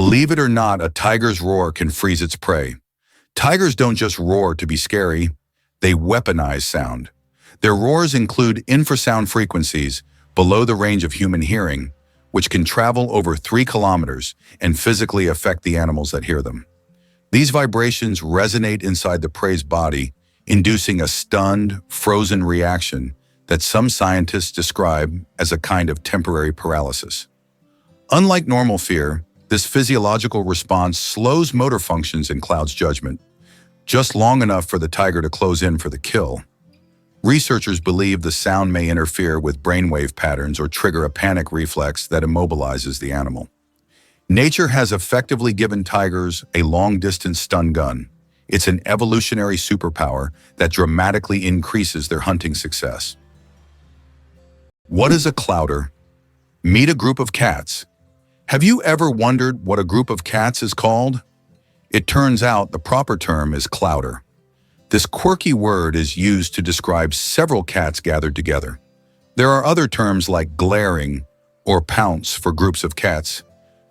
Believe it or not, a tiger's roar can freeze its prey. Tigers don't just roar to be scary, they weaponize sound. Their roars include infrasound frequencies below the range of human hearing, which can travel over 3 kilometers and physically affect the animals that hear them. These vibrations resonate inside the prey's body, inducing a stunned, frozen reaction that some scientists describe as a kind of temporary paralysis. Unlike normal fear, this physiological response slows motor functions in Cloud's judgment, just long enough for the tiger to close in for the kill. Researchers believe the sound may interfere with brainwave patterns or trigger a panic reflex that immobilizes the animal. Nature has effectively given tigers a long-distance stun gun. It's an evolutionary superpower that dramatically increases their hunting success. What is a clouder? Meet a group of cats. Have you ever wondered what a group of cats is called? It turns out the proper term is clouder. This quirky word is used to describe several cats gathered together. There are other terms like glaring or pounce for groups of cats,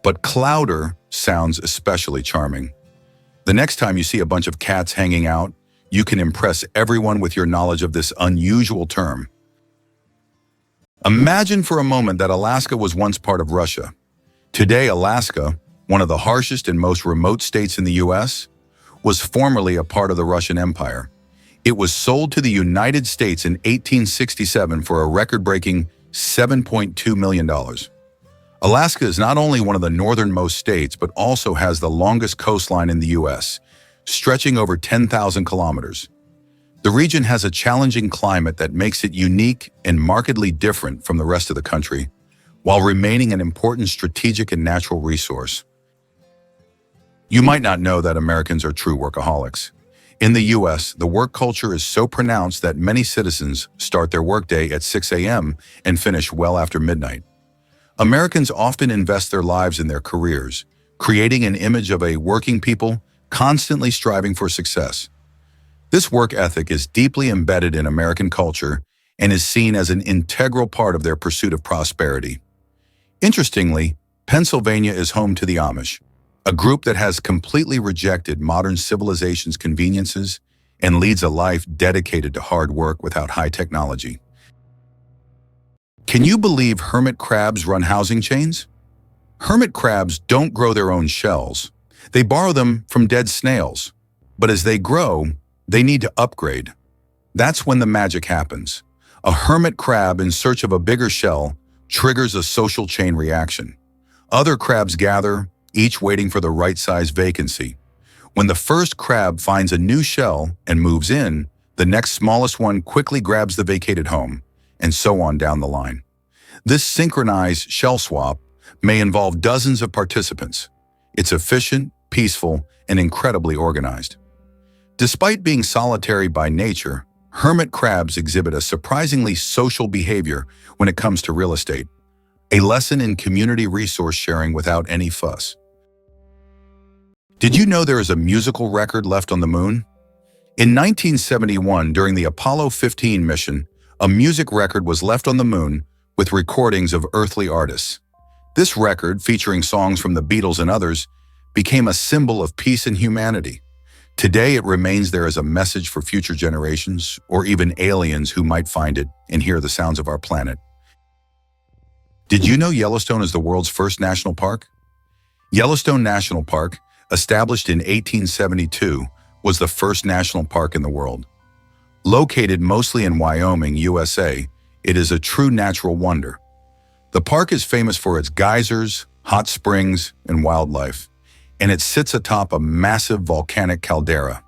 but clouder sounds especially charming. The next time you see a bunch of cats hanging out, you can impress everyone with your knowledge of this unusual term. Imagine for a moment that Alaska was once part of Russia. Today, Alaska, one of the harshest and most remote states in the US, was formerly a part of the Russian Empire. It was sold to the United States in 1867 for a record-breaking $7.2 million. Alaska is not only one of the northernmost states, but also has the longest coastline in the US, stretching over 10,000 kilometers. The region has a challenging climate that makes it unique and markedly different from the rest of the country, while remaining an important strategic and natural resource. You might not know that Americans are true workaholics. In the US, the work culture is so pronounced that many citizens start their workday at 6 a.m. and finish well after midnight. Americans often invest their lives in their careers, creating an image of a working people constantly striving for success. This work ethic is deeply embedded in American culture and is seen as an integral part of their pursuit of prosperity. Interestingly, Pennsylvania is home to the Amish, a group that has completely rejected modern civilization's conveniences and leads a life dedicated to hard work without high technology. Can you believe hermit crabs run housing chains? Hermit crabs don't grow their own shells. They borrow them from dead snails. But as they grow, they need to upgrade. That's when the magic happens. A hermit crab in search of a bigger shell triggers a social chain reaction. Other crabs gather, each waiting for the right size vacancy. When the first crab finds a new shell and moves in, the next smallest one quickly grabs the vacated home, and so on down the line. This synchronized shell swap may involve dozens of participants. It's efficient, peaceful, and incredibly organized. Despite being solitary by nature, hermit crabs exhibit a surprisingly social behavior when it comes to real estate, a lesson in community resource sharing without any fuss. Did you know there is a musical record left on the moon? In 1971, during the Apollo 15 mission, a music record was left on the moon with recordings of earthly artists. This record, featuring songs from the Beatles and others, became a symbol of peace and humanity. Today, it remains there as a message for future generations, or even aliens who might find it and hear the sounds of our planet. Did you know Yellowstone is the world's first national park? Yellowstone National Park, established in 1872, was the first national park in the world. Located mostly in Wyoming, USA, it is a true natural wonder. The park is famous for its geysers, hot springs, and wildlife, and it sits atop a massive volcanic caldera.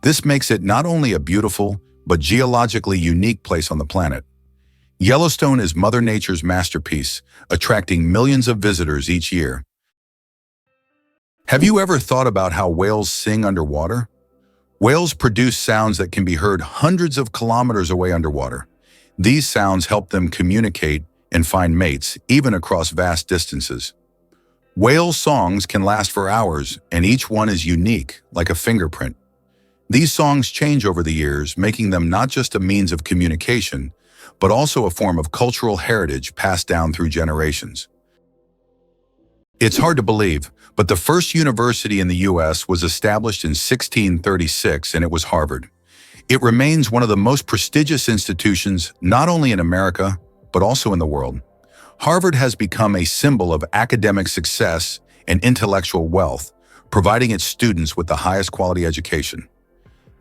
This makes it not only a beautiful, but geologically unique place on the planet. Yellowstone is Mother Nature's masterpiece, attracting millions of visitors each year. Have you ever thought about how whales sing underwater? Whales produce sounds that can be heard hundreds of kilometers away underwater. These sounds help them communicate and find mates, even across vast distances. Whale songs can last for hours, and each one is unique, like a fingerprint. These songs change over the years, making them not just a means of communication, but also a form of cultural heritage passed down through generations. It's hard to believe, but the first university in the U.S. was established in 1636, and it was Harvard. It remains one of the most prestigious institutions not only in America, but also in the world. Harvard has become a symbol of academic success and intellectual wealth, providing its students with the highest quality education.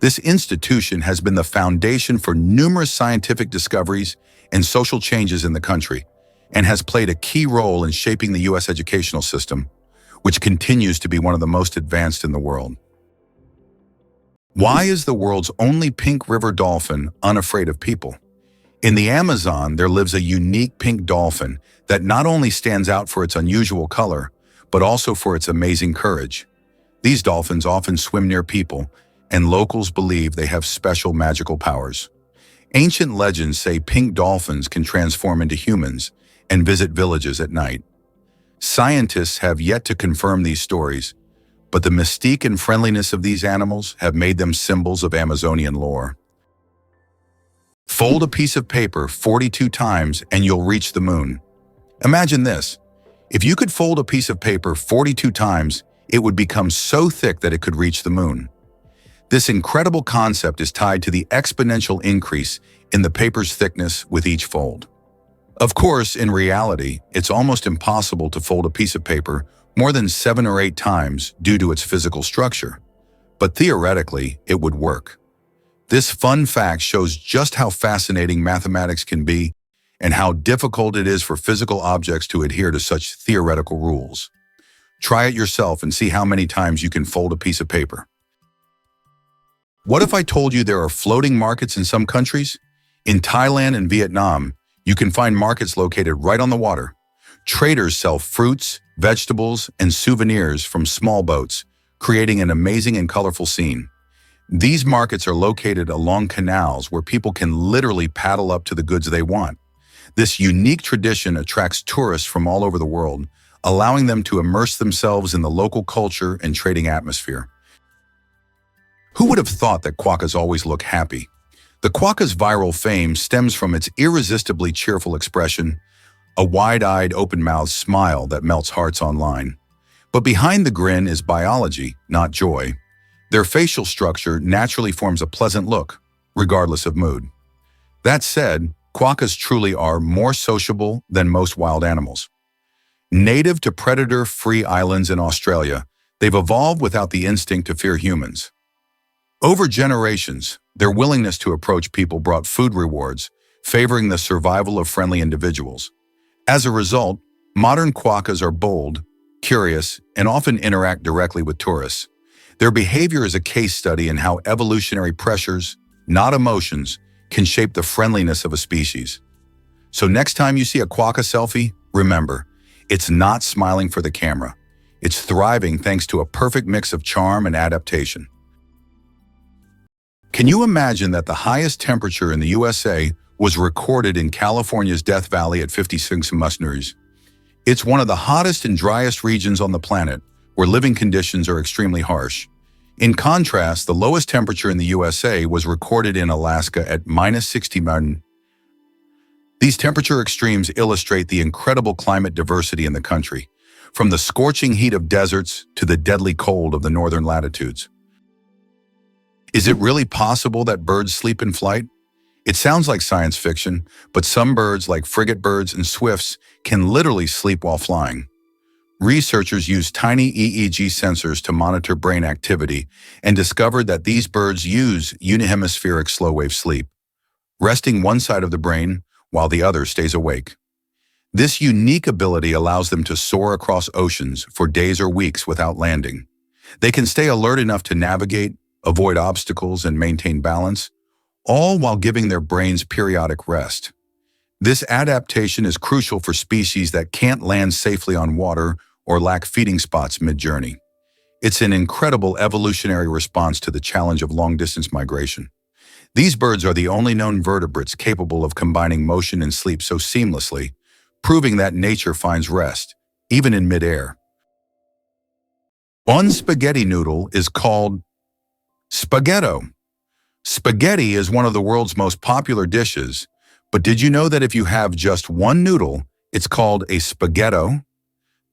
This institution has been the foundation for numerous scientific discoveries and social changes in the country, and has played a key role in shaping the U.S. educational system, which continues to be one of the most advanced in the world. Why is the world's only pink river dolphin unafraid of people? In the Amazon, there lives a unique pink dolphin that not only stands out for its unusual color, but also for its amazing courage. These dolphins often swim near people, and locals believe they have special magical powers. Ancient legends say pink dolphins can transform into humans and visit villages at night. Scientists have yet to confirm these stories, but the mystique and friendliness of these animals have made them symbols of Amazonian lore. Fold a piece of paper 42 times and you'll reach the moon. Imagine this. If you could fold a piece of paper 42 times, it would become so thick that it could reach the moon. This incredible concept is tied to the exponential increase in the paper's thickness with each fold. Of course, in reality, it's almost impossible to fold a piece of paper more than 7 or 8 times due to its physical structure. But theoretically, it would work. This fun fact shows just how fascinating mathematics can be and how difficult it is for physical objects to adhere to such theoretical rules. Try it yourself and see how many times you can fold a piece of paper. What if I told you there are floating markets in some countries? In Thailand and Vietnam, you can find markets located right on the water. Traders sell fruits, vegetables, and souvenirs from small boats, creating an amazing and colorful scene. These markets are located along canals where people can literally paddle up to the goods they want. This unique tradition attracts tourists from all over the world, allowing them to immerse themselves in the local culture and trading atmosphere. Who would have thought that quokkas always look happy? The quokka's viral fame stems from its irresistibly cheerful expression, a wide-eyed, open-mouthed smile that melts hearts online. But behind the grin is biology, not joy. Their facial structure naturally forms a pleasant look, regardless of mood. That said, quokkas truly are more sociable than most wild animals. Native to predator-free islands in Australia, they've evolved without the instinct to fear humans. Over generations, their willingness to approach people brought food rewards, favoring the survival of friendly individuals. As a result, modern quokkas are bold, curious, and often interact directly with tourists. Their behavior is a case study in how evolutionary pressures, not emotions, can shape the friendliness of a species. So next time you see a quokka selfie, remember, it's not smiling for the camera. It's thriving thanks to a perfect mix of charm and adaptation. Can you imagine that the highest temperature in the USA was recorded in California's Death Valley at 56 degrees? It's one of the hottest and driest regions on the planet, where living conditions are extremely harsh. In contrast, the lowest temperature in the USA was recorded in Alaska at -60. These temperature extremes illustrate the incredible climate diversity in the country, from the scorching heat of deserts to the deadly cold of the northern latitudes. Is it really possible that birds sleep in flight? It sounds like science fiction, but some birds, like frigate birds and swifts, can literally sleep while flying. Researchers used tiny EEG sensors to monitor brain activity and discovered that these birds use unihemispheric slow-wave sleep, resting one side of the brain while the other stays awake. This unique ability allows them to soar across oceans for days or weeks without landing. They can stay alert enough to navigate, avoid obstacles, and maintain balance, all while giving their brains periodic rest. This adaptation is crucial for species that can't land safely on water or lack feeding spots mid-journey. It's an incredible evolutionary response to the challenge of long-distance migration. These birds are the only known vertebrates capable of combining motion and sleep so seamlessly, proving that nature finds rest, even in mid-air. One spaghetti noodle is called spaghetto. Spaghetti is one of the world's most popular dishes, but did you know that if you have just one noodle, it's called a spaghetto?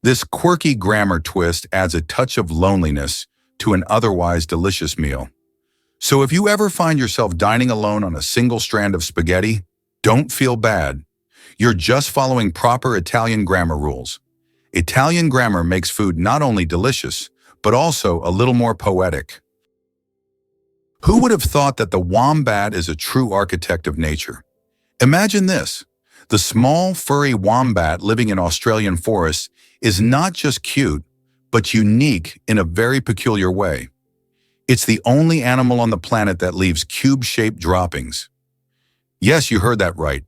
This quirky grammar twist adds a touch of loneliness to an otherwise delicious meal. So if you ever find yourself dining alone on a single strand of spaghetti, don't feel bad. You're just following proper Italian grammar rules. Italian grammar makes food not only delicious, but also a little more poetic. Who would have thought that the wombat is a true architect of nature? Imagine this. The small, furry wombat living in Australian forests is not just cute, but unique in a very peculiar way. It's the only animal on the planet that leaves cube-shaped droppings. Yes, you heard that right.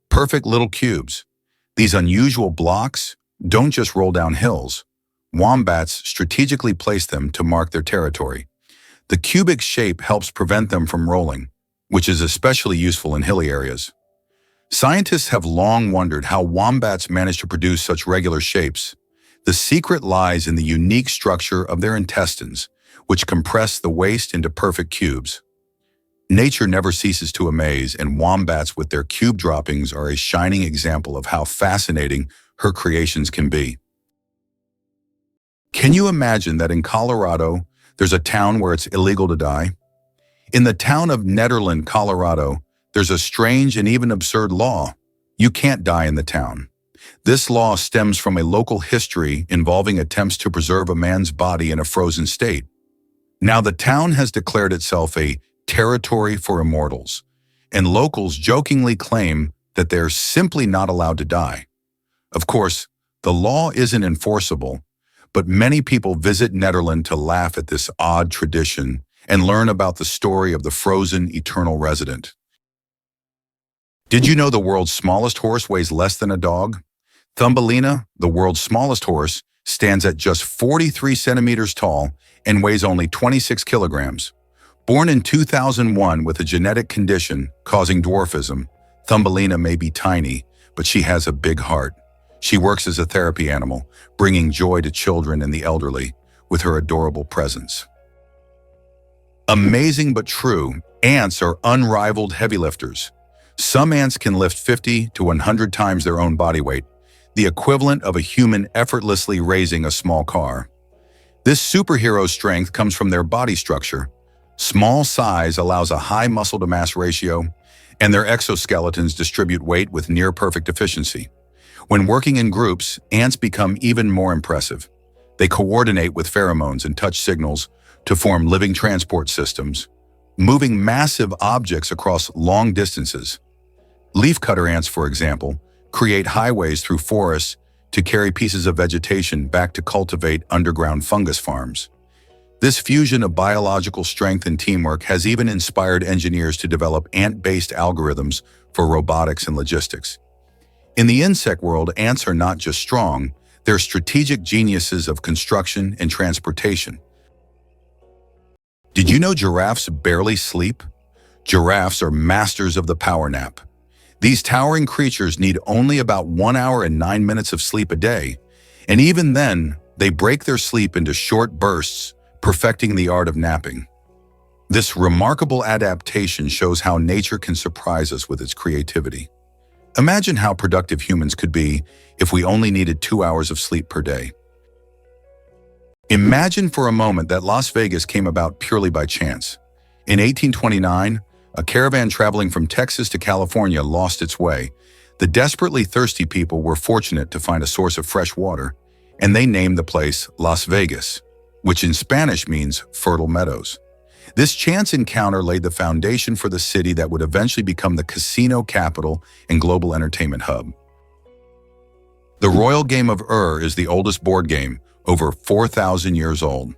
Perfect little cubes. These unusual blocks don't just roll down hills. Wombats strategically place them to mark their territory. The cubic shape helps prevent them from rolling, which is especially useful in hilly areas. Scientists have long wondered how wombats manage to produce such regular shapes. The secret lies in the unique structure of their intestines, which compress the waste into perfect cubes. Nature never ceases to amaze, and wombats with their cube droppings are a shining example of how fascinating her creations can be. Can you imagine that in Colorado, there's a town where it's illegal to die? In the town of Nederland, Colorado, there's a strange and even absurd law. You can't die in the town. This law stems from a local history involving attempts to preserve a man's body in a frozen state. Now, the town has declared itself a territory for immortals, and locals jokingly claim that they're simply not allowed to die. Of course, the law isn't enforceable, but many people visit Nederland to laugh at this odd tradition and learn about the story of the frozen eternal resident. Did you know the world's smallest horse weighs less than a dog? Thumbelina, the world's smallest horse, stands at just 43 centimeters tall and weighs only 26 kilograms. Born in 2001 with a genetic condition causing dwarfism, Thumbelina may be tiny, but she has a big heart. She works as a therapy animal, bringing joy to children and the elderly with her adorable presence. Amazing but true, ants are unrivaled heavy lifters. Some ants can lift 50 to 100 times their own body weight, the equivalent of a human effortlessly raising a small car. This superhero strength comes from their body structure. Small size allows a high muscle-to-mass ratio, and their exoskeletons distribute weight with near-perfect efficiency. When working in groups, ants become even more impressive. They coordinate with pheromones and touch signals to form living transport systems, moving massive objects across long distances. Leafcutter ants, for example, create highways through forests to carry pieces of vegetation back to cultivate underground fungus farms. This fusion of biological strength and teamwork has even inspired engineers to develop ant-based algorithms for robotics and logistics. In the insect world, ants are not just strong, they're strategic geniuses of construction and transportation. Did you know giraffes barely sleep? Giraffes are masters of the power nap. These towering creatures need only about 1 hour and 9 minutes of sleep a day, and even then, they break their sleep into short bursts, perfecting the art of napping. This remarkable adaptation shows how nature can surprise us with its creativity. Imagine how productive humans could be if we only needed 2 hours of sleep per day. Imagine for a moment that Las Vegas came about purely by chance. In 1829, a caravan traveling from Texas to California lost its way. The desperately thirsty people were fortunate to find a source of fresh water, and they named the place Las Vegas, which in Spanish means fertile meadows. This chance encounter laid the foundation for the city that would eventually become the casino capital and global entertainment hub. The Royal Game of Ur is the oldest board game, over 4,000 years old.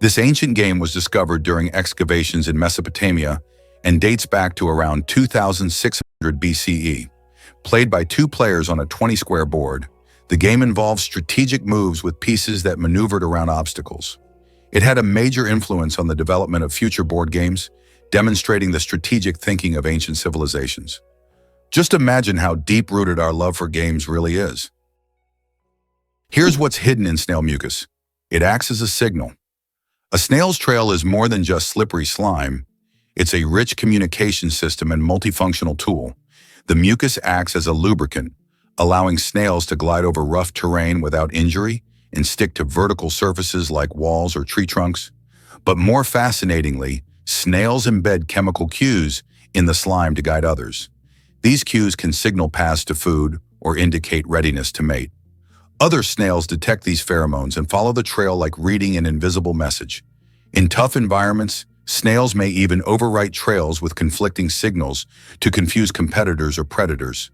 This ancient game was discovered during excavations in Mesopotamia and dates back to around 2600 BCE. Played by 2 players on a 20-square board, the game involved strategic moves with pieces that maneuvered around obstacles. It had a major influence on the development of future board games, demonstrating the strategic thinking of ancient civilizations. Just imagine how deep-rooted our love for games really is. Here's what's hidden in snail mucus. It acts as a signal. A snail's trail is more than just slippery slime. It's a rich communication system and multifunctional tool. The mucus acts as a lubricant, allowing snails to glide over rough terrain without injury and stick to vertical surfaces like walls or tree trunks. But more fascinatingly, snails embed chemical cues in the slime to guide others. These cues can signal paths to food or indicate readiness to mate. Other snails detect these pheromones and follow the trail like reading an invisible message. In tough environments, snails may even overwrite trails with conflicting signals to confuse competitors or predators.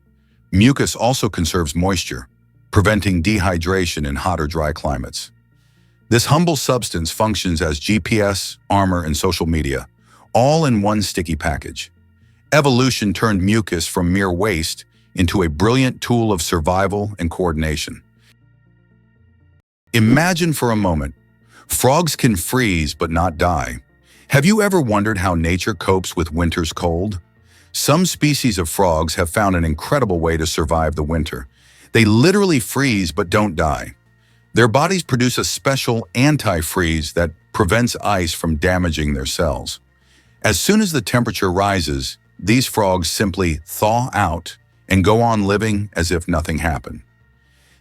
Mucus also conserves moisture, preventing dehydration in hot or dry climates. This humble substance functions as GPS, armor, and social media, all in one sticky package. Evolution turned mucus from mere waste into a brilliant tool of survival and coordination. Imagine for a moment, frogs can freeze but not die. Have you ever wondered how nature copes with winter's cold? Some species of frogs have found an incredible way to survive the winter. They literally freeze but don't die. Their bodies produce a special antifreeze that prevents ice from damaging their cells. As soon as the temperature rises, these frogs simply thaw out and go on living as if nothing happened.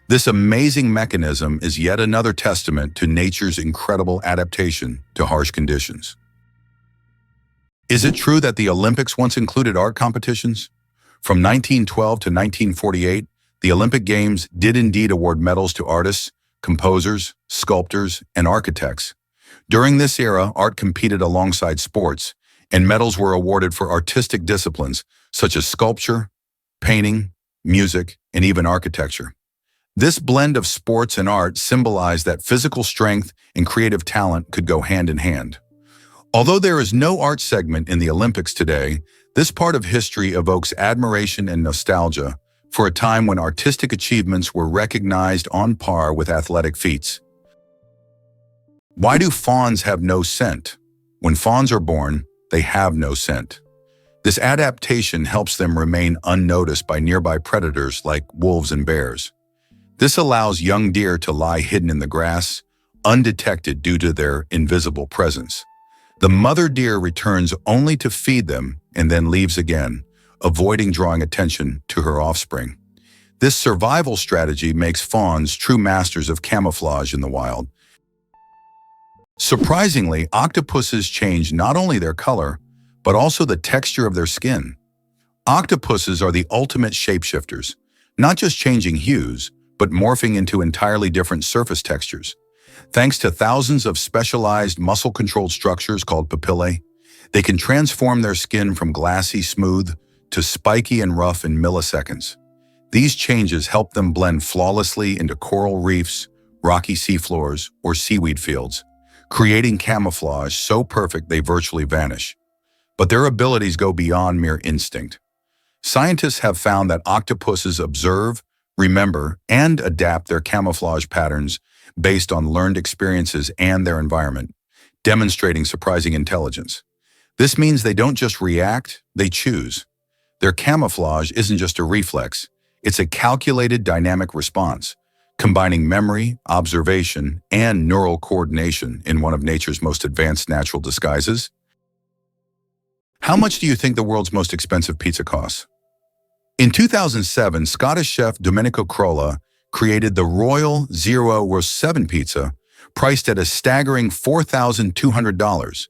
This amazing mechanism is yet another testament to nature's incredible adaptation to harsh conditions. Is it true that the Olympics once included art competitions? From 1912 to 1948, the Olympic Games did indeed award medals to artists, composers, sculptors, and architects. During this era, art competed alongside sports, and medals were awarded for artistic disciplines such as sculpture, painting, music, and even architecture. This blend of sports and art symbolized that physical strength and creative talent could go hand in hand. Although there is no art segment in the Olympics today, this part of history evokes admiration and nostalgia for a time when artistic achievements were recognized on par with athletic feats. Why do fawns have no scent? When fawns are born, they have no scent. This adaptation helps them remain unnoticed by nearby predators like wolves and bears. This allows young deer to lie hidden in the grass, undetected due to their invisible presence. The mother deer returns only to feed them and then leaves again, avoiding drawing attention to her offspring. This survival strategy makes fawns true masters of camouflage in the wild. Surprisingly, octopuses change not only their color, but also the texture of their skin. Octopuses are the ultimate shapeshifters, not just changing hues, but morphing into entirely different surface textures. Thanks to thousands of specialized muscle-controlled structures called papillae, they can transform their skin from glassy smooth to spiky and rough in milliseconds. These changes help them blend flawlessly into coral reefs, rocky seafloors, or seaweed fields, creating camouflage so perfect they virtually vanish. But their abilities go beyond mere instinct. Scientists have found that octopuses observe, remember, and adapt their camouflage patterns based on learned experiences and their environment, demonstrating surprising intelligence. This means they don't just react, they choose. Their camouflage isn't just a reflex, it's a calculated dynamic response, combining memory, observation, and neural coordination in one of nature's most advanced natural disguises. How much do you think the world's most expensive pizza costs? In 2007, Scottish chef Domenico Crolla created the Royal Zero Roast 7 pizza, priced at a staggering $4,200.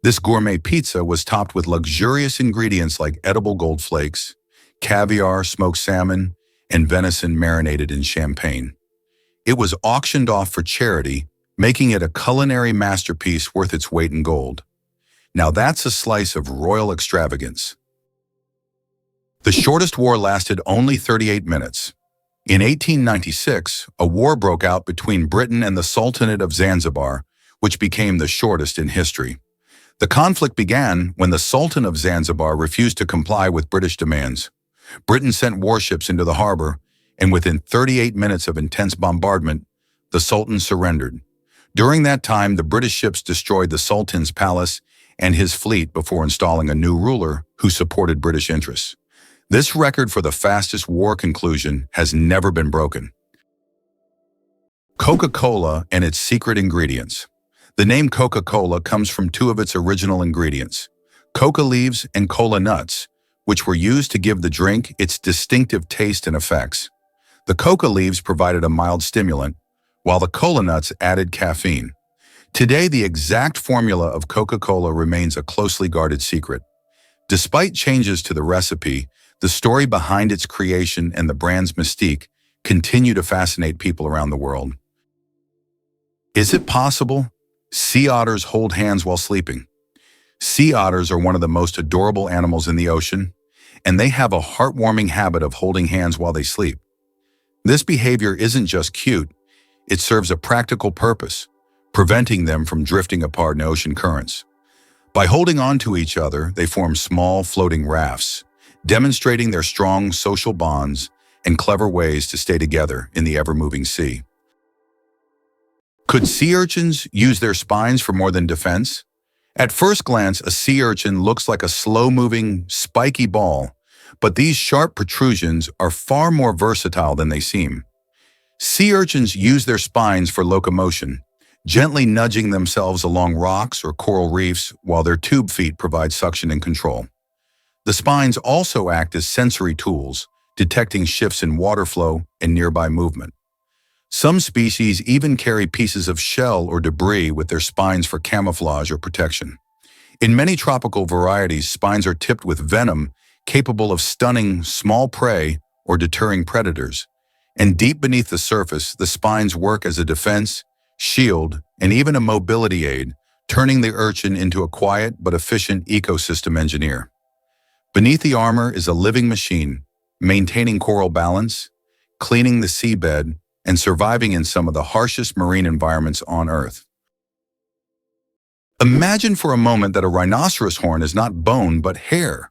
This gourmet pizza was topped with luxurious ingredients like edible gold flakes, caviar, smoked salmon, and venison marinated in champagne. It was auctioned off for charity, making it a culinary masterpiece worth its weight in gold. Now that's a slice of royal extravagance. The shortest war lasted only 38 minutes. In 1896, a war broke out between Britain and the Sultanate of Zanzibar, which became the shortest in history. The conflict began when the Sultan of Zanzibar refused to comply with British demands. Britain sent warships into the harbor, and within 38 minutes of intense bombardment, the Sultan surrendered. During that time, the British ships destroyed the Sultan's palace and his fleet before installing a new ruler who supported British interests. This record for the fastest war conclusion has never been broken. Coca-Cola and its secret ingredients. The name Coca-Cola comes from two of its original ingredients, coca leaves and cola nuts, which were used to give the drink its distinctive taste and effects. The coca leaves provided a mild stimulant, while the cola nuts added caffeine. Today, the exact formula of Coca-Cola remains a closely guarded secret. Despite changes to the recipe, the story behind its creation and the brand's mystique continue to fascinate people around the world. Is it possible? Sea otters hold hands while sleeping. Sea otters are one of the most adorable animals in the ocean, and they have a heartwarming habit of holding hands while they sleep. This behavior isn't just cute, it serves a practical purpose, preventing them from drifting apart in ocean currents. By holding on to each other, they form small floating rafts, demonstrating their strong social bonds and clever ways to stay together in the ever-moving sea. Could sea urchins use their spines for more than defense? At first glance, a sea urchin looks like a slow-moving, spiky ball, but these sharp protrusions are far more versatile than they seem. Sea urchins use their spines for locomotion, gently nudging themselves along rocks or coral reefs while their tube feet provide suction and control. The spines also act as sensory tools, detecting shifts in water flow and nearby movement. Some species even carry pieces of shell or debris with their spines for camouflage or protection. In many tropical varieties, spines are tipped with venom capable of stunning small prey or deterring predators. And deep beneath the surface, the spines work as a defense, shield, and even a mobility aid, turning the urchin into a quiet but efficient ecosystem engineer. Beneath the armor is a living machine, maintaining coral balance, cleaning the seabed, and surviving in some of the harshest marine environments on Earth. Imagine for a moment that a rhinoceros horn is not bone but hair.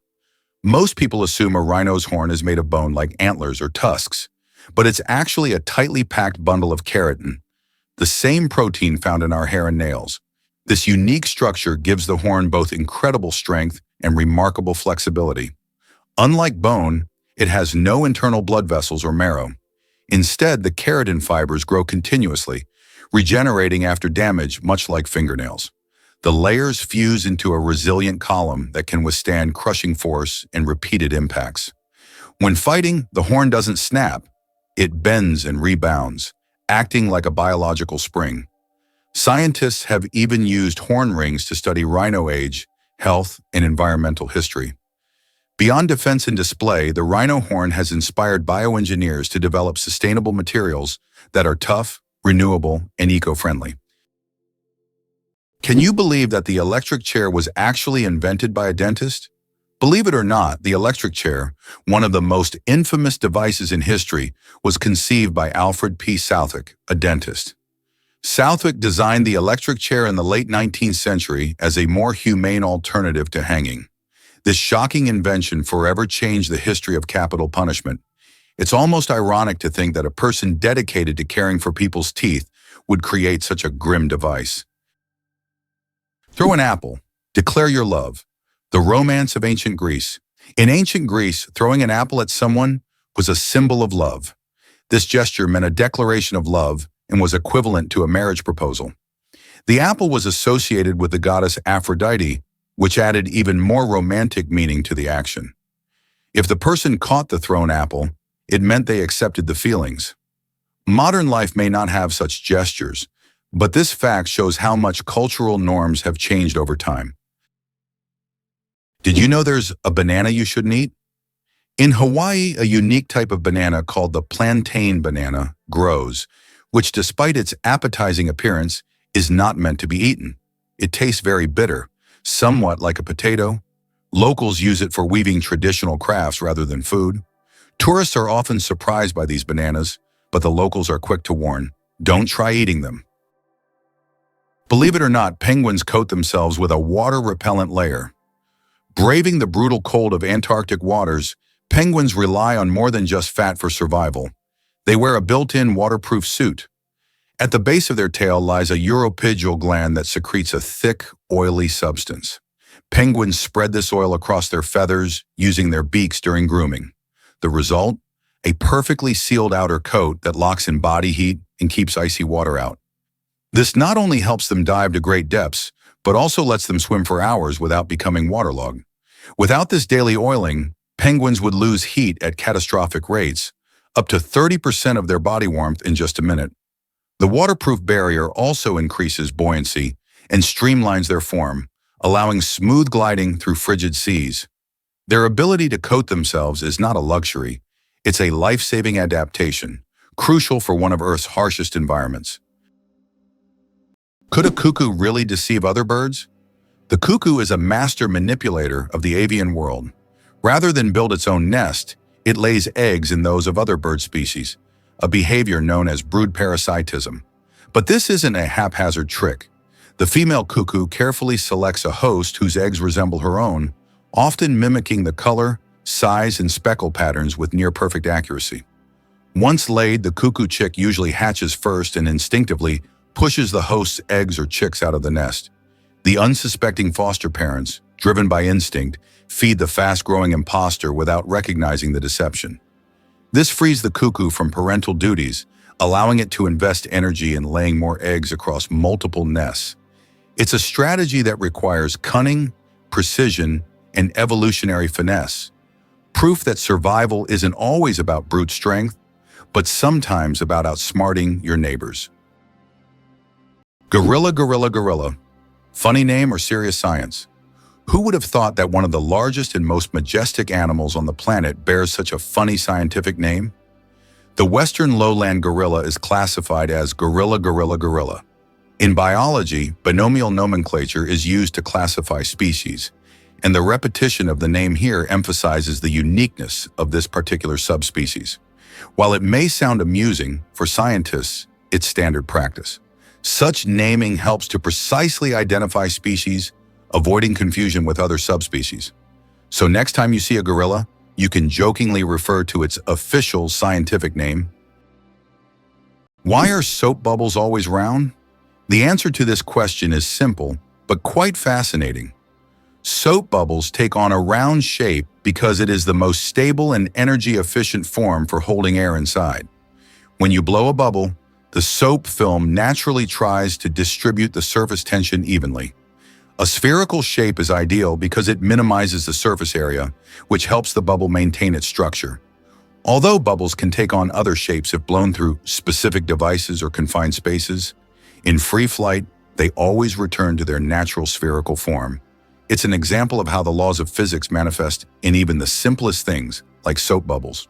Most people assume a rhino's horn is made of bone like antlers or tusks, but it's actually a tightly packed bundle of keratin, the same protein found in our hair and nails. This unique structure gives the horn both incredible strength and remarkable flexibility. Unlike bone, it has no internal blood vessels or marrow. Instead, the keratin fibers grow continuously, regenerating after damage, much like fingernails. The layers fuse into a resilient column that can withstand crushing force and repeated impacts. When fighting, the horn doesn't snap. It bends and rebounds, acting like a biological spring. Scientists have even used horn rings to study rhino age, health, and environmental history. Beyond defense and display, the rhino horn has inspired bioengineers to develop sustainable materials that are tough, renewable, and eco-friendly. Can you believe that the electric chair was actually invented by a dentist? Believe it or not, the electric chair, one of the most infamous devices in history, was conceived by Alfred P. Southwick, a dentist. Southwick designed the electric chair in the late 19th century as a more humane alternative to hanging. This shocking invention forever changed the history of capital punishment. It's almost ironic to think that a person dedicated to caring for people's teeth would create such a grim device. Throw an apple. Declare your love. The romance of ancient Greece. In ancient Greece, throwing an apple at someone was a symbol of love. This gesture meant a declaration of love and was equivalent to a marriage proposal. The apple was associated with the goddess Aphrodite, which added even more romantic meaning to the action. If the person caught the thrown apple, it meant they accepted the feelings. Modern life may not have such gestures, but this fact shows how much cultural norms have changed over time. Did you know there's a banana you shouldn't eat? In Hawaii, a unique type of banana called the plantain banana grows, which despite its appetizing appearance, is not meant to be eaten. It tastes very bitter, somewhat like a potato. Locals use it for weaving traditional crafts rather than food. Tourists are often surprised by these bananas, but the locals are quick to warn, don't try eating them. Believe it or not, penguins coat themselves with a water-repellent layer. Braving the brutal cold of Antarctic waters, penguins rely on more than just fat for survival. They wear a built-in waterproof suit. At the base of their tail lies a uropygial gland that secretes a thick, oily substance. Penguins spread this oil across their feathers, using their beaks during grooming. The result? A perfectly sealed outer coat that locks in body heat and keeps icy water out. This not only helps them dive to great depths, but also lets them swim for hours without becoming waterlogged. Without this daily oiling, penguins would lose heat at catastrophic rates, up to 30% of their body warmth in just a minute. The waterproof barrier also increases buoyancy and streamlines their form, allowing smooth gliding through frigid seas. Their ability to coat themselves is not a luxury, it's a life-saving adaptation, crucial for one of Earth's harshest environments. Could a cuckoo really deceive other birds? The cuckoo is a master manipulator of the avian world. Rather than build its own nest, it lays eggs in those of other bird species, a behavior known as brood parasitism. But this isn't a haphazard trick. The female cuckoo carefully selects a host whose eggs resemble her own, often mimicking the color, size, and speckle patterns with near-perfect accuracy. Once laid, the cuckoo chick usually hatches first and instinctively pushes the host's eggs or chicks out of the nest. The unsuspecting foster parents, driven by instinct, feed the fast-growing imposter without recognizing the deception. This frees the cuckoo from parental duties, allowing it to invest energy in laying more eggs across multiple nests. It's a strategy that requires cunning, precision, and evolutionary finesse, proof that survival isn't always about brute strength, but sometimes about outsmarting your neighbors. Gorilla, gorilla, gorilla. Funny name or serious science? Who would have thought that one of the largest and most majestic animals on the planet bears such a funny scientific name? The western lowland gorilla is classified as gorilla, gorilla, gorilla. In biology, binomial nomenclature is used to classify species, and the repetition of the name here emphasizes the uniqueness of this particular subspecies. While it may sound amusing, for scientists, it's standard practice. Such naming helps to precisely identify species, avoiding confusion with other subspecies. So next time you see a gorilla, you can jokingly refer to its official scientific name. Why are soap bubbles always round? The answer to this question is simple, but quite fascinating. Soap bubbles take on a round shape because it is the most stable and energy-efficient form for holding air inside. When you blow a bubble, the soap film naturally tries to distribute the surface tension evenly. A spherical shape is ideal because it minimizes the surface area, which helps the bubble maintain its structure. Although bubbles can take on other shapes if blown through specific devices or confined spaces, in free flight, they always return to their natural spherical form. It's an example of how the laws of physics manifest in even the simplest things, like soap bubbles.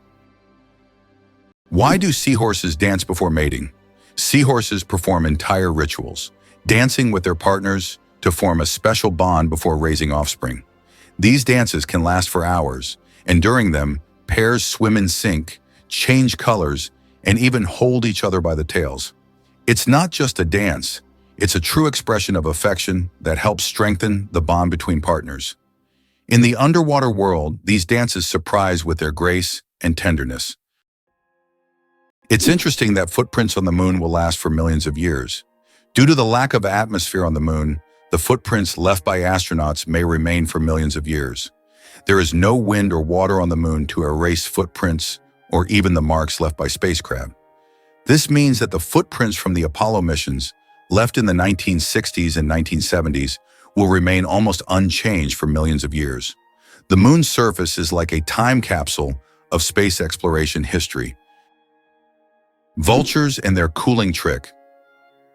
Why do seahorses dance before mating? Seahorses perform entire rituals, dancing with their partners to form a special bond before raising offspring. These dances can last for hours, and during them, pairs swim in sync, change colors, and even hold each other by the tails. It's not just a dance, it's a true expression of affection that helps strengthen the bond between partners. In the underwater world, these dances surprise with their grace and tenderness. It's interesting that footprints on the moon will last for millions of years. Due to the lack of atmosphere on the moon, the footprints left by astronauts may remain for millions of years. There is no wind or water on the moon to erase footprints or even the marks left by spacecraft. This means that the footprints from the Apollo missions, left in the 1960s and 1970s, will remain almost unchanged for millions of years. The moon's surface is like a time capsule of space exploration history. Vultures and their cooling trick.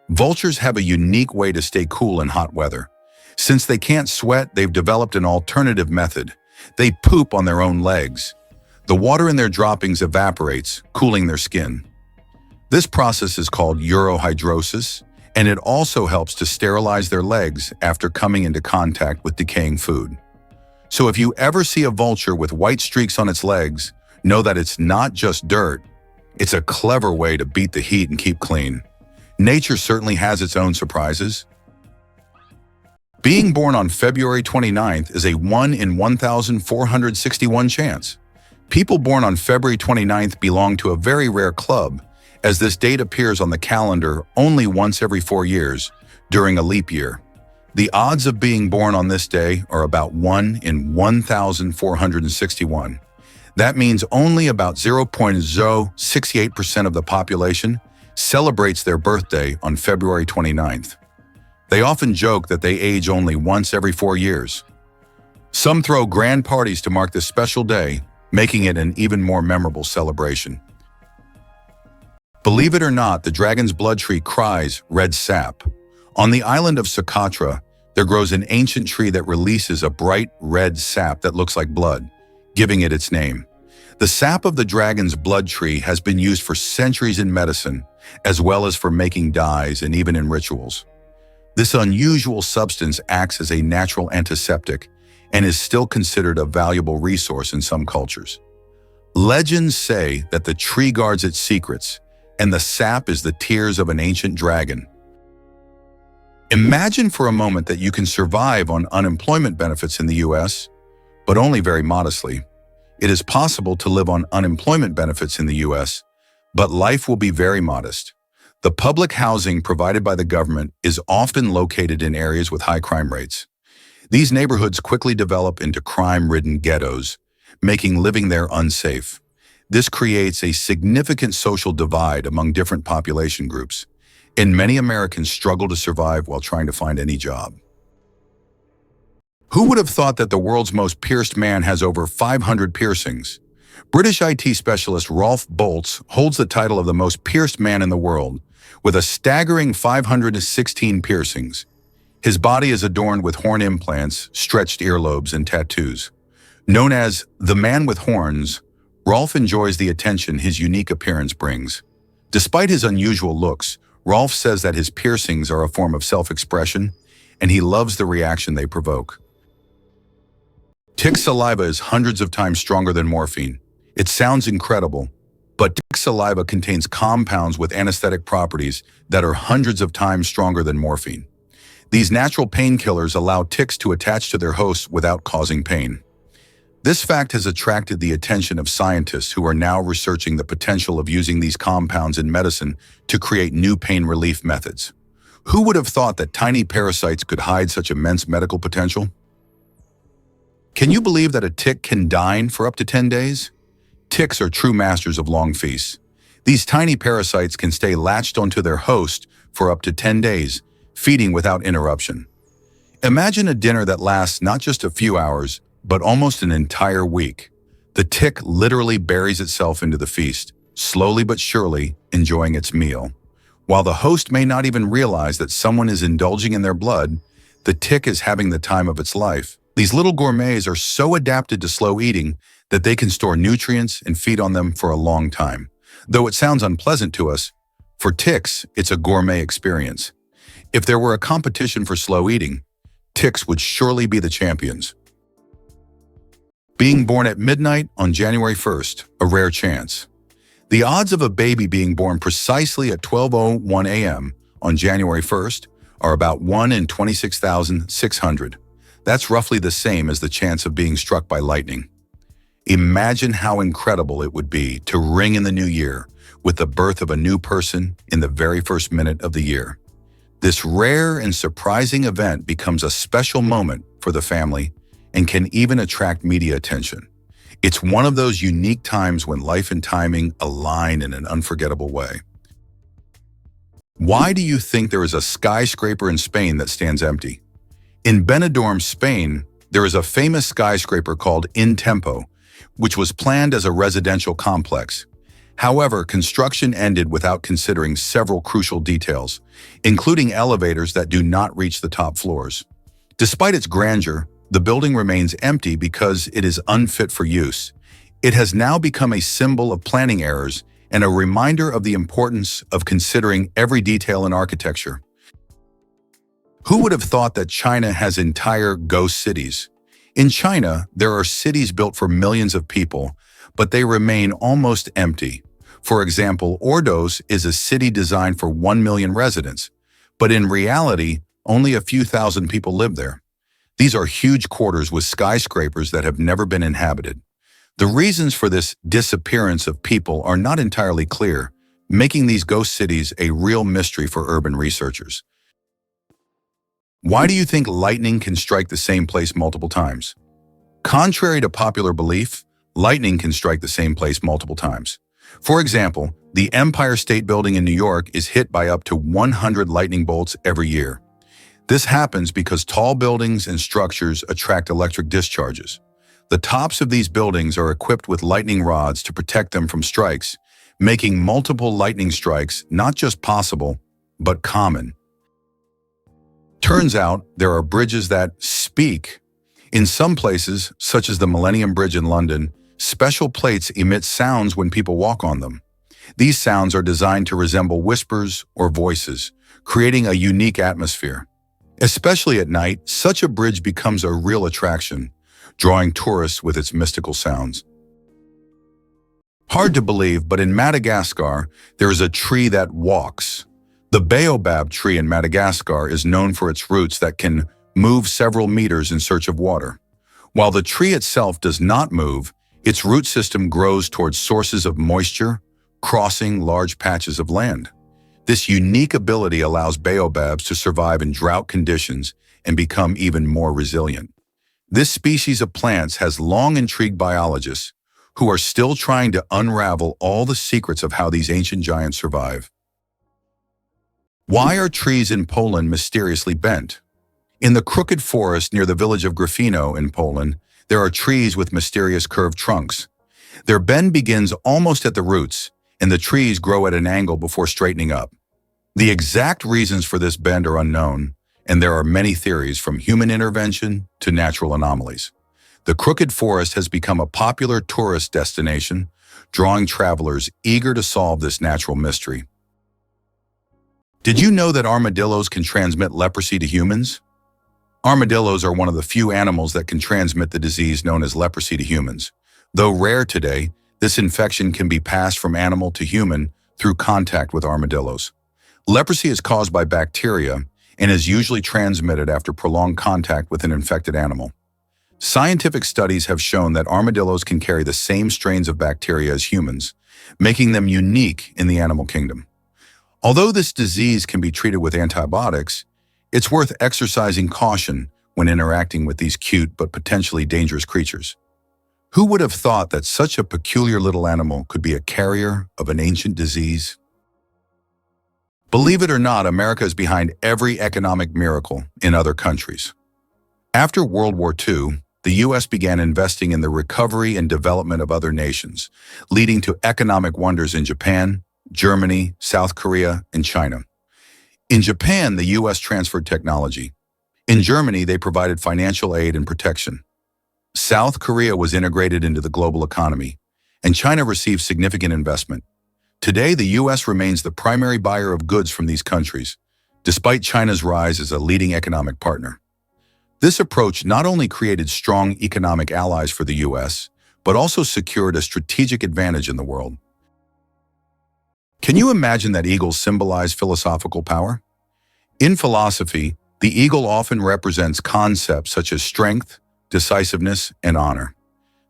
Vultures have a unique way to stay cool in hot weather. Since they can't sweat, they've developed an alternative method. They poop on their own legs. The water in their droppings evaporates, cooling their skin. This process is called urohydrosis, and it also helps to sterilize their legs after coming into contact with decaying food. So if you ever see a vulture with white streaks on its legs, know that it's not just dirt. It's a clever way to beat the heat and keep clean. Nature certainly has its own surprises. Being born on February 29th is a 1 in 1,461 chance. People born on February 29th belong to a very rare club, as this date appears on the calendar only once every 4 years, during a leap year. The odds of being born on this day are about 1 in 1,461. That means only about 0.068% of the population celebrates their birthday on February 29th. They often joke that they age only once every 4 years. Some throw grand parties to mark this special day, making it an even more memorable celebration. Believe it or not, the dragon's blood tree cries red sap. On the island of Socotra, there grows an ancient tree that releases a bright red sap that looks like blood, giving it its name. The sap of the dragon's blood tree has been used for centuries in medicine, as well as for making dyes and even in rituals. This unusual substance acts as a natural antiseptic and is still considered a valuable resource in some cultures. Legends say that the tree guards its secrets, and the sap is the tears of an ancient dragon. Imagine for a moment that you can survive on unemployment benefits in the US, but only very modestly. It is possible to live on unemployment benefits in the US, but life will be very modest. The public housing provided by the government is often located in areas with high crime rates. These neighborhoods quickly develop into crime-ridden ghettos, making living there unsafe. This creates a significant social divide among different population groups, and many Americans struggle to survive while trying to find any job. Who would have thought that the world's most pierced man has over 500 piercings? British IT specialist Rolf Boltz holds the title of the most pierced man in the world, with a staggering 516 piercings. His body is adorned with horn implants, stretched earlobes, and tattoos. Known as the man with horns, Rolf enjoys the attention his unique appearance brings. Despite his unusual looks, Rolf says that his piercings are a form of self-expression, and he loves the reaction they provoke. Tick saliva is hundreds of times stronger than morphine. It sounds incredible, but tick saliva contains compounds with anesthetic properties that are hundreds of times stronger than morphine. These natural painkillers allow ticks to attach to their hosts without causing pain. This fact has attracted the attention of scientists who are now researching the potential of using these compounds in medicine to create new pain relief methods. Who would have thought that tiny parasites could hide such immense medical potential? Can you believe that a tick can dine for up to 10 days? Ticks are true masters of long feasts. These tiny parasites can stay latched onto their host for up to 10 days, feeding without interruption. Imagine a dinner that lasts not just a few hours, but almost an entire week. The tick literally buries itself into the feast, slowly but surely enjoying its meal. While the host may not even realize that someone is indulging in their blood, the tick is having the time of its life. These little gourmets are so adapted to slow eating that they can store nutrients and feed on them for a long time. Though it sounds unpleasant to us, for ticks, it's a gourmet experience. If there were a competition for slow eating, ticks would surely be the champions. Being born at midnight on January 1st, a rare chance. The odds of a baby being born precisely at 12:01 a.m. on January 1st are about 1 in 26,600. That's roughly the same as the chance of being struck by lightning. Imagine how incredible it would be to ring in the new year with the birth of a new person in the very first minute of the year. This rare and surprising event becomes a special moment for the family and can even attract media attention. It's one of those unique times when life and timing align in an unforgettable way. Why do you think there is a skyscraper in Spain that stands empty? In Benidorm, Spain, there is a famous skyscraper called Intempo, which was planned as a residential complex. However, construction ended without considering several crucial details, including elevators that do not reach the top floors. Despite its grandeur, the building remains empty because it is unfit for use. It has now become a symbol of planning errors and a reminder of the importance of considering every detail in architecture. Who would have thought that China has entire ghost cities? In China, there are cities built for millions of people, but they remain almost empty. For example, Ordos is a city designed for 1 million residents, but in reality, only a few thousand people live there. These are huge quarters with skyscrapers that have never been inhabited. The reasons for this disappearance of people are not entirely clear, making these ghost cities a real mystery for urban researchers. Why do you think lightning can strike the same place multiple times? Contrary to popular belief, lightning can strike the same place multiple times. For example, the Empire State Building in New York is hit by up to 100 lightning bolts every year. This happens because tall buildings and structures attract electric discharges. The tops of these buildings are equipped with lightning rods to protect them from strikes, making multiple lightning strikes not just possible, but common. Turns out there are bridges that speak. In some places, such as the Millennium Bridge in London, special plates emit sounds when people walk on them. These sounds are designed to resemble whispers or voices, creating a unique atmosphere. Especially at night, such a bridge becomes a real attraction, drawing tourists with its mystical sounds. Hard to believe, but in Madagascar, there is a tree that walks. The baobab tree in Madagascar is known for its roots that can move several meters in search of water. While the tree itself does not move, its root system grows towards sources of moisture, crossing large patches of land. This unique ability allows baobabs to survive in drought conditions and become even more resilient. This species of plants has long intrigued biologists who are still trying to unravel all the secrets of how these ancient giants survive. Why are trees in Poland mysteriously bent? In the crooked forest near the village of Gryfino in Poland, there are trees with mysterious curved trunks. Their bend begins almost at the roots, and the trees grow at an angle before straightening up. The exact reasons for this bend are unknown, and there are many theories from human intervention to natural anomalies. The crooked forest has become a popular tourist destination, drawing travelers eager to solve this natural mystery. Did you know that armadillos can transmit leprosy to humans? Armadillos are one of the few animals that can transmit the disease known as leprosy to humans. Though rare today, this infection can be passed from animal to human through contact with armadillos. Leprosy is caused by bacteria and is usually transmitted after prolonged contact with an infected animal. Scientific studies have shown that armadillos can carry the same strains of bacteria as humans, making them unique in the animal kingdom. Although this disease can be treated with antibiotics, it's worth exercising caution when interacting with these cute but potentially dangerous creatures. Who would have thought that such a peculiar little animal could be a carrier of an ancient disease? Believe it or not, America is behind every economic miracle in other countries. After World War II, the U.S. began investing in the recovery and development of other nations, leading to economic wonders in Japan, Germany, South Korea, and China. In Japan, the U.S. transferred technology. In Germany, they provided financial aid and protection. South Korea was integrated into the global economy, and China received significant investment. Today, the U.S. remains the primary buyer of goods from these countries, despite China's rise as a leading economic partner. This approach not only created strong economic allies for the U.S., but also secured a strategic advantage in the world. Can you imagine that eagles symbolize philosophical power? In philosophy, the eagle often represents concepts such as strength, decisiveness, and honor.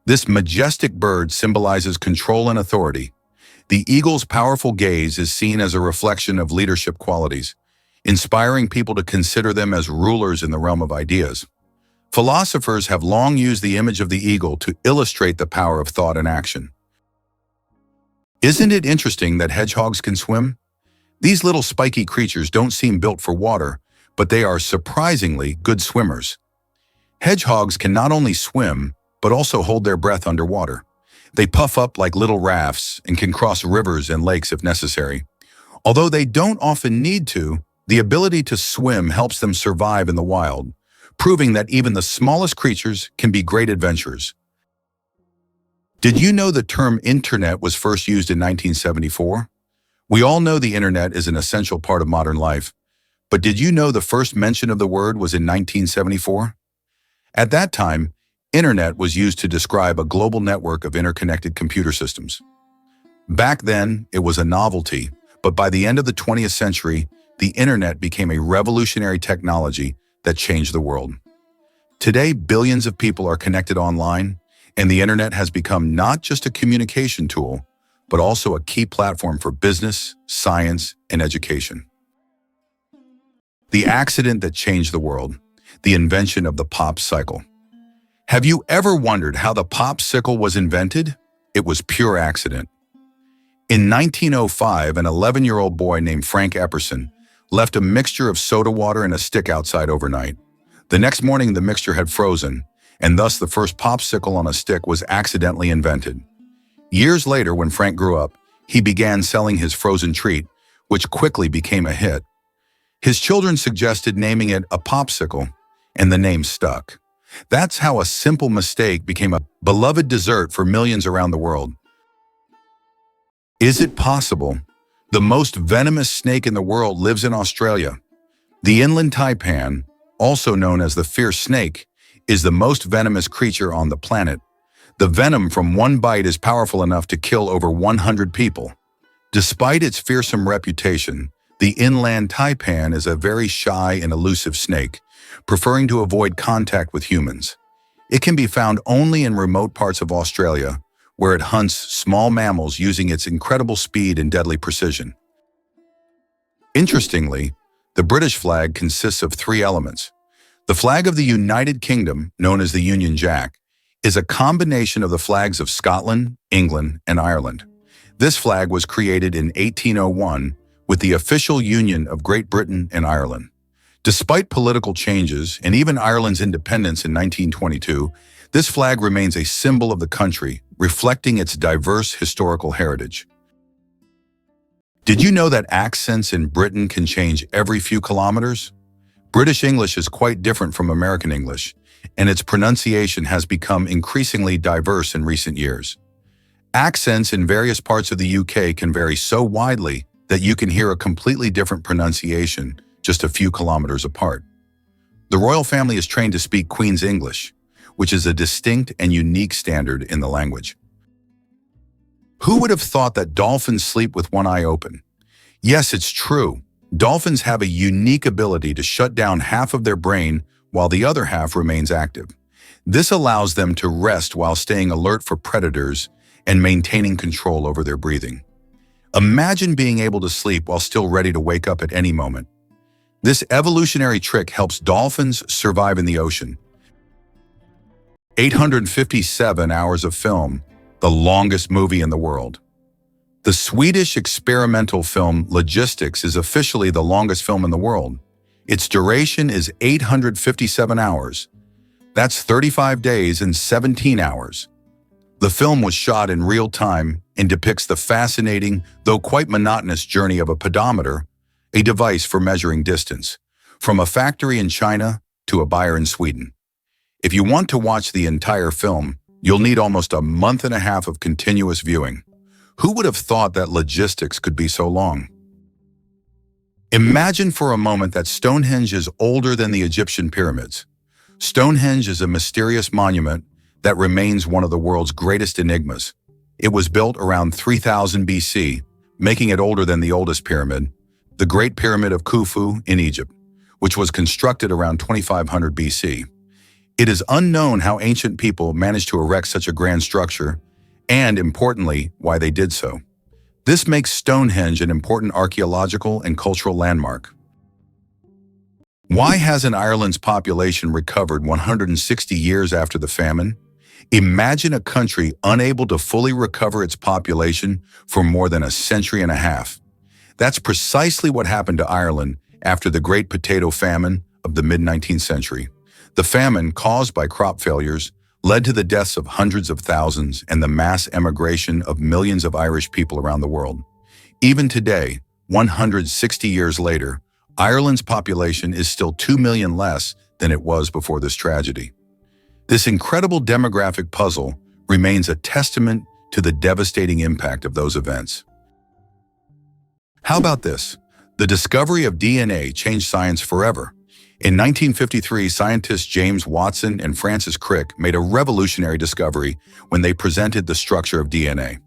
This majestic bird symbolizes control and authority. The eagle's powerful gaze is seen as a reflection of leadership qualities, inspiring people to consider them as rulers in the realm of ideas. Philosophers have long used the image of the eagle to illustrate the power of thought and action. Isn't it interesting that hedgehogs can swim? These little spiky creatures don't seem built for water, but they are surprisingly good swimmers. Hedgehogs can not only swim, but also hold their breath underwater. They puff up like little rafts and can cross rivers and lakes if necessary. Although they don't often need to, the ability to swim helps them survive in the wild, proving that even the smallest creatures can be great adventurers. Did you know the term internet was first used in 1974? We all know the internet is an essential part of modern life, but did you know the first mention of the word was in 1974? At that time, internet was used to describe a global network of interconnected computer systems. Back then, it was a novelty, but by the end of the 20th century, the internet became a revolutionary technology that changed the world. Today, billions of people are connected online, and the internet has become not just a communication tool, but also a key platform for business, science, and education. The accident that changed the world, the invention of the pop cycle. Have you ever wondered how the popsicle was invented? It was pure accident. In 1905, an 11-year-old boy named Frank Epperson left a mixture of soda water and a stick outside overnight. The next morning, the mixture had frozen, and thus the first popsicle on a stick was accidentally invented. Years later, when Frank grew up, He began selling his frozen treat, which quickly became a hit. His children suggested naming it a popsicle, and the name stuck. That's how a simple mistake became a beloved dessert for millions around the world. Is it possible? The most venomous snake in the world lives in Australia. The inland taipan, also known as the fierce snake, is the most venomous creature on the planet. The venom from one bite is powerful enough to kill over 100 people. Despite its fearsome reputation, the inland taipan is a very shy and elusive snake, preferring to avoid contact with humans. It can be found only in remote parts of Australia, where it hunts small mammals using its incredible speed and deadly precision. Interestingly, the British flag consists of 3 elements. The flag of the United Kingdom, known as the Union Jack, is a combination of the flags of Scotland, England, and Ireland. This flag was created in 1801 with the official union of Great Britain and Ireland. Despite political changes and even Ireland's independence in 1922, this flag remains a symbol of the country, reflecting its diverse historical heritage. Did you know that accents in Britain can change every few kilometers? British English is quite different from American English, and its pronunciation has become increasingly diverse in recent years. Accents in various parts of the UK can vary so widely that you can hear a completely different pronunciation just a few kilometers apart. The royal family is trained to speak Queen's English, which is a distinct and unique standard in the language. Who would have thought that dolphins sleep with one eye open? Yes, it's true. Dolphins have a unique ability to shut down half of their brain while the other half remains active. This allows them to rest while staying alert for predators and maintaining control over their breathing. Imagine being able to sleep while still ready to wake up at any moment. This evolutionary trick helps dolphins survive in the ocean. 857 hours of film, the longest movie in the world. The Swedish experimental film Logistics is officially the longest film in the world. Its duration is 857 hours. That's 35 days and 17 hours. The film was shot in real time and depicts the fascinating, though quite monotonous journey of a pedometer, a device for measuring distance, from a factory in China to a buyer in Sweden. If you want to watch the entire film, you'll need almost a month and a half of continuous viewing. Who would have thought that logistics could be so long? Imagine for a moment that Stonehenge is older than the Egyptian pyramids. Stonehenge is a mysterious monument that remains one of the world's greatest enigmas. It was built around 3000 BC, making it older than the oldest pyramid, the Great Pyramid of Khufu in Egypt, which was constructed around 2500 BC. It is unknown how ancient people managed to erect such a grand structure, and importantly, why they did so. This makes Stonehenge an important archaeological and cultural landmark. Why hasn't Ireland's population recovered 160 years after the famine? Imagine a country unable to fully recover its population for more than a century and a half. That's precisely what happened to Ireland after the Great Potato Famine of the mid-19th century. The famine, caused by crop failures, led to the deaths of hundreds of thousands and the mass emigration of millions of Irish people around the world. Even today, 160 years later, Ireland's population is still 2 million less than it was before this tragedy. This incredible demographic puzzle remains a testament to the devastating impact of those events. How about this? The discovery of DNA changed science forever. In 1953, scientists James Watson and Francis Crick made a revolutionary discovery when they presented the structure of DNA.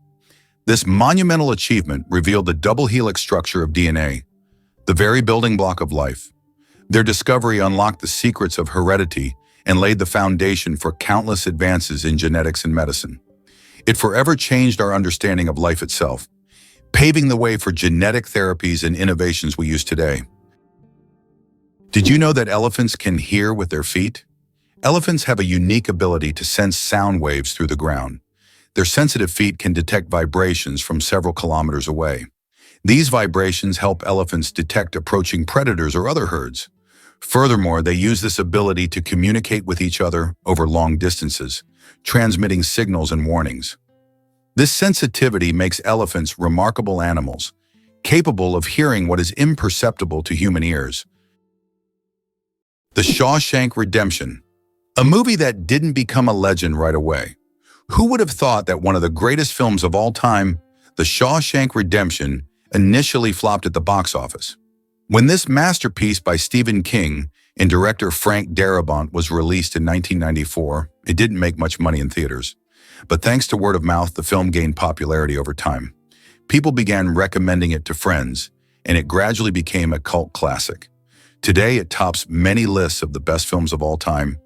This monumental achievement revealed the double helix structure of DNA, the very building block of life. Their discovery unlocked the secrets of heredity and laid the foundation for countless advances in genetics and medicine. It forever changed our understanding of life itself, paving the way for genetic therapies and innovations we use today. Did you know that elephants can hear with their feet? Elephants have a unique ability to sense sound waves through the ground. Their sensitive feet can detect vibrations from several kilometers away. These vibrations help elephants detect approaching predators or other herds. Furthermore, they use this ability to communicate with each other over long distances, transmitting signals and warnings. This sensitivity makes elephants remarkable animals, capable of hearing what is imperceptible to human ears. The Shawshank Redemption, a movie that didn't become a legend right away. Who would have thought that one of the greatest films of all time, The Shawshank Redemption, initially flopped at the box office? When this masterpiece by Stephen King and director Frank Darabont was released in 1994, it didn't make much money in theaters. But thanks to word of mouth, the film gained popularity over time. People began recommending it to friends, and it gradually became a cult classic. Today, it tops many lists of the best films of all time,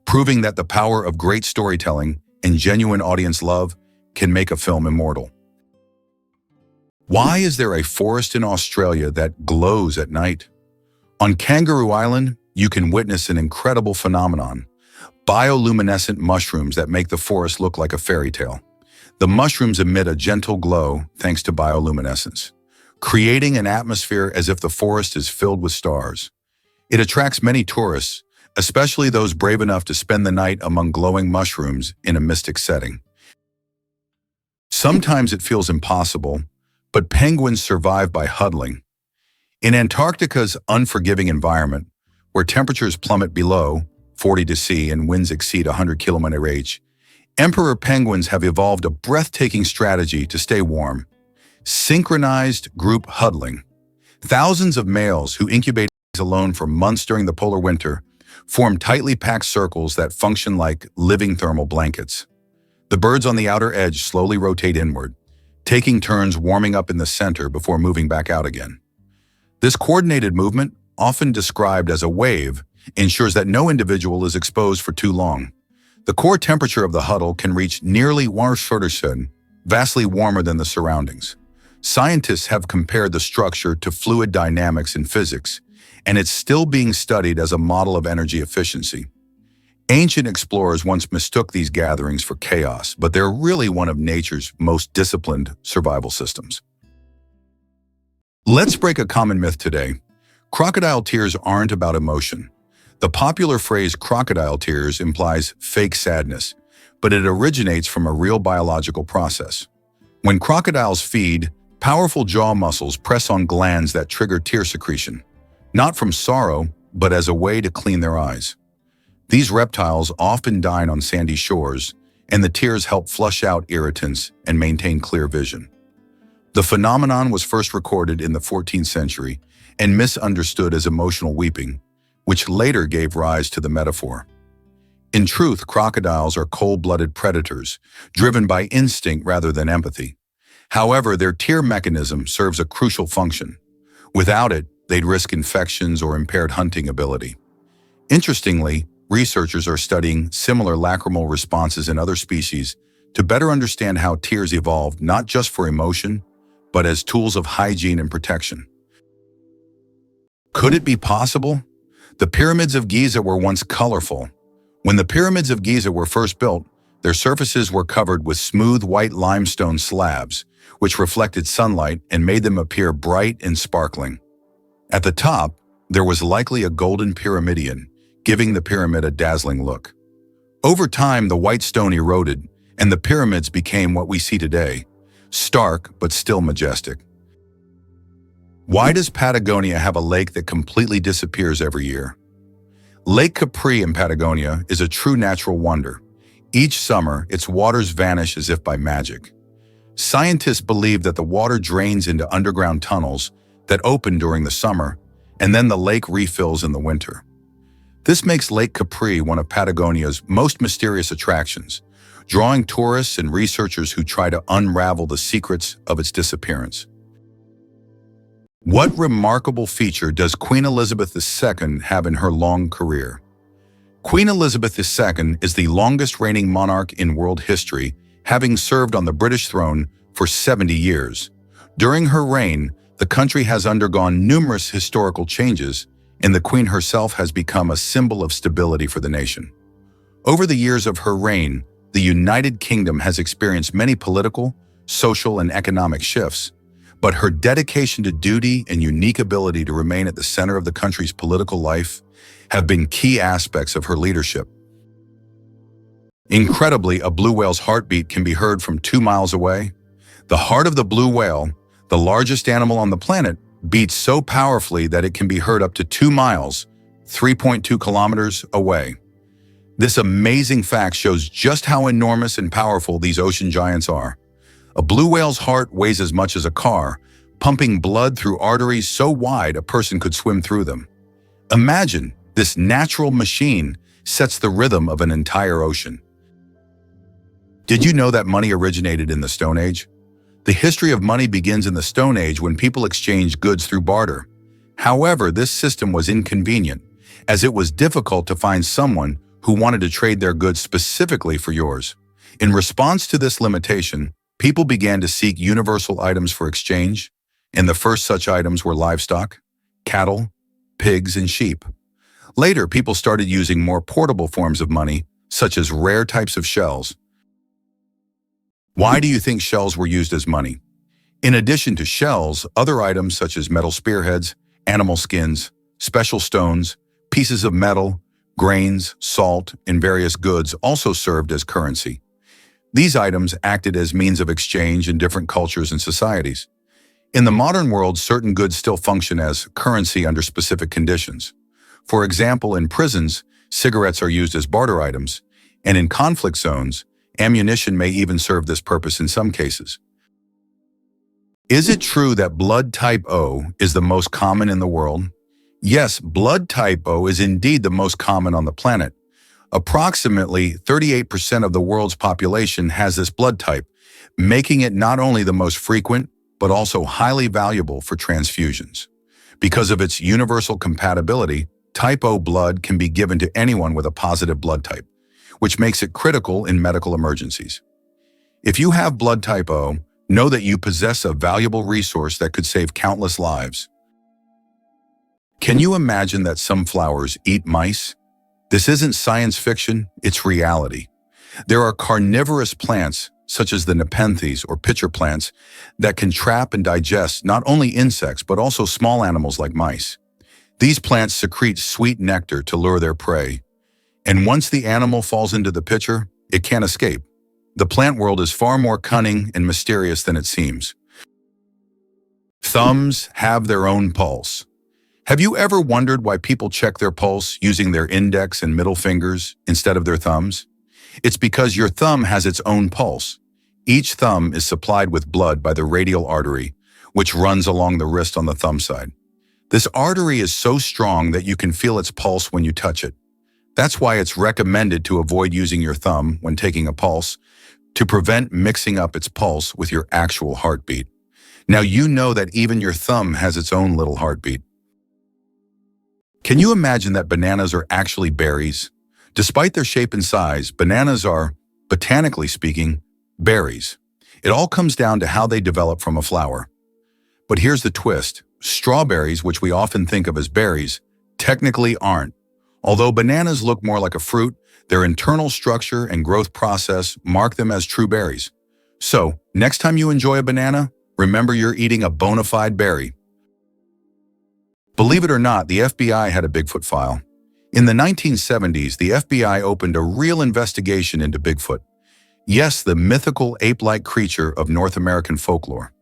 proving that the power of great storytelling and genuine audience love can make a film immortal. Why is there a forest in Australia that glows at night? On Kangaroo Island, you can witness an incredible phenomenon: bioluminescent mushrooms that make the forest look like a fairy tale. The mushrooms emit a gentle glow thanks to bioluminescence, creating an atmosphere as if the forest is filled with stars. It attracts many tourists, especially those brave enough to spend the night among glowing mushrooms in a mystic setting. Sometimes it feels impossible, but penguins survive by huddling. In Antarctica's unforgiving environment, where temperatures plummet below 40 to C and winds exceed 100 km/h, emperor penguins have evolved a breathtaking strategy to stay warm: synchronized group huddling. Thousands of males who incubate alone for months during the polar winter form tightly packed circles that function like living thermal blankets. The birds on the outer edge slowly rotate inward, taking turns warming up in the center before moving back out again. This coordinated movement, often described as a wave, ensures that no individual is exposed for too long. The core temperature of the huddle can reach nearly 1°C, vastly warmer than the surroundings. Scientists have compared the structure to fluid dynamics in physics, and it's still being studied as a model of energy efficiency. Ancient explorers once mistook these gatherings for chaos, but they're really one of nature's most disciplined survival systems. Let's break a common myth today. Crocodile tears aren't about emotion. The popular phrase crocodile tears implies fake sadness, but it originates from a real biological process. When crocodiles feed, powerful jaw muscles press on glands that trigger tear secretion, not from sorrow, but as a way to clean their eyes. These reptiles often dine on sandy shores, and the tears help flush out irritants and maintain clear vision. The phenomenon was first recorded in the 14th century and misunderstood as emotional weeping, which later gave rise to the metaphor. In truth, crocodiles are cold-blooded predators, driven by instinct rather than empathy. However, their tear mechanism serves a crucial function. Without it, they'd risk infections or impaired hunting ability. Interestingly, researchers are studying similar lacrimal responses in other species to better understand how tears evolved not just for emotion, but as tools of hygiene and protection. Could it be possible? The pyramids of Giza were once colorful. When the pyramids of Giza were first built, their surfaces were covered with smooth white limestone slabs, which reflected sunlight and made them appear bright and sparkling. At the top, there was likely a golden pyramidion, giving the pyramid a dazzling look. Over time, the white stone eroded, and the pyramids became what we see today, stark but still majestic. Why does Patagonia have a lake that completely disappears every year? Lake Capri in Patagonia is a true natural wonder. Each summer, its waters vanish as if by magic. Scientists believe that the water drains into underground tunnels that open during the summer, and then the lake refills in the winter. This makes Lake Capri one of Patagonia's most mysterious attractions, drawing tourists and researchers who try to unravel the secrets of its disappearance. What remarkable feature does Queen Elizabeth II have in her long career? Queen Elizabeth II is the longest reigning monarch in world history, having served on the British throne for 70 years. During her reign, the country has undergone numerous historical changes, and the Queen herself has become a symbol of stability for the nation. Over the years of her reign, the United Kingdom has experienced many political, social, and economic shifts, but her dedication to duty and unique ability to remain at the center of the country's political life have been key aspects of her leadership. Incredibly, a blue whale's heartbeat can be heard from 2 miles away. The heart of the blue whale, the largest animal on the planet, beats so powerfully that it can be heard up to 2 miles, 3.2 kilometers away. This amazing fact shows just how enormous and powerful these ocean giants are. A blue whale's heart weighs as much as a car, pumping blood through arteries so wide a person could swim through them. Imagine, this natural machine sets the rhythm of an entire ocean. Did you know that money originated in the Stone Age? The history of money begins in the Stone Age when people exchanged goods through barter. However, this system was inconvenient, as it was difficult to find someone who wanted to trade their goods specifically for yours. In response to this limitation, people began to seek universal items for exchange, and the first such items were livestock, cattle, pigs, and sheep. Later, people started using more portable forms of money, such as rare types of shells. Why do you think shells were used as money? In addition to shells, other items such as metal spearheads, animal skins, special stones, pieces of metal, grains, salt, and various goods also served as currency. These items acted as means of exchange in different cultures and societies. In the modern world, certain goods still function as currency under specific conditions. For example, in prisons, cigarettes are used as barter items, and in conflict zones, ammunition may even serve this purpose in some cases. Is it true that blood type O is the most common in the world? Yes, blood type O is indeed the most common on the planet. Approximately 38% of the world's population has this blood type, making it not only the most frequent, but also highly valuable for transfusions. Because of its universal compatibility, type O blood can be given to anyone with a positive blood type, which makes it critical in medical emergencies. If you have blood type O, know that you possess a valuable resource that could save countless lives. Can you imagine that some flowers eat mice? This isn't science fiction, it's reality. There are carnivorous plants, such as the nepenthes or pitcher plants, that can trap and digest not only insects but also small animals like mice. These plants secrete sweet nectar to lure their prey, and once the animal falls into the pitcher, it can't escape. The plant world is far more cunning and mysterious than it seems. Thumbs have their own pulse. Have you ever wondered why people check their pulse using their index and middle fingers instead of their thumbs? It's because your thumb has its own pulse. Each thumb is supplied with blood by the radial artery, which runs along the wrist on the thumb side. This artery is so strong that you can feel its pulse when you touch it. That's why it's recommended to avoid using your thumb when taking a pulse, to prevent mixing up its pulse with your actual heartbeat. Now you know that even your thumb has its own little heartbeat. Can you imagine that bananas are actually berries? Despite their shape and size, bananas are, botanically speaking, berries. It all comes down to how they develop from a flower. But here's the twist. Strawberries, which we often think of as berries, technically aren't. Although bananas look more like a fruit, their internal structure and growth process mark them as true berries. So, next time you enjoy a banana, remember you're eating a bona fide berry. Believe it or not, the FBI had a Bigfoot file. In the 1970s, the FBI opened a real investigation into Bigfoot. Yes, the mythical ape-like creature of North American folklore.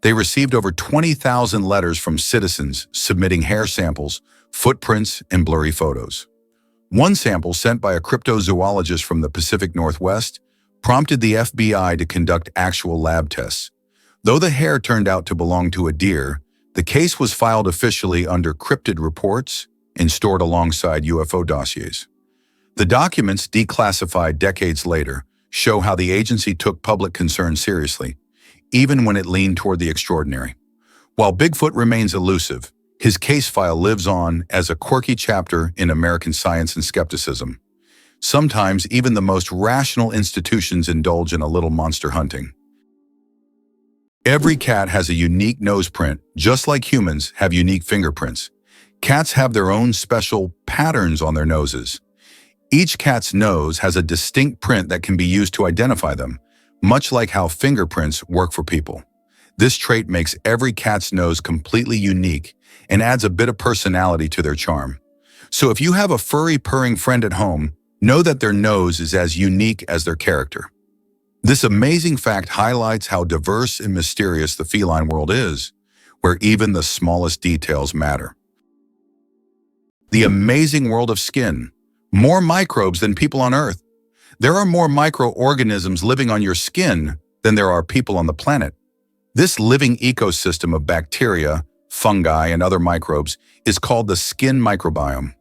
They received over 20,000 letters from citizens submitting hair samples, footprints, and blurry photos. One sample sent by a cryptozoologist from the Pacific Northwest prompted the FBI to conduct actual lab tests. Though the hair turned out to belong to a deer, the case was filed officially under cryptid reports and stored alongside UFO dossiers. The documents, declassified decades later, show how the agency took public concern seriously, even when it leaned toward the extraordinary. While Bigfoot remains elusive, his case file lives on as a quirky chapter in American science and skepticism. Sometimes even the most rational institutions indulge in a little monster hunting. Every cat has a unique nose print, just like humans have unique fingerprints. Cats have their own special patterns on their noses. Each cat's nose has a distinct print that can be used to identify them, much like how fingerprints work for people. This trait makes every cat's nose completely unique and adds a bit of personality to their charm. So if you have a furry purring friend at home, Know that their nose is as unique as their character. This amazing fact highlights how diverse and mysterious the feline world is, where even the smallest details matter. The amazing world of skin. More microbes than people on Earth. There are more microorganisms living on your skin than there are people on the planet. This living ecosystem of bacteria, fungi, and other microbes is called the skin microbiome.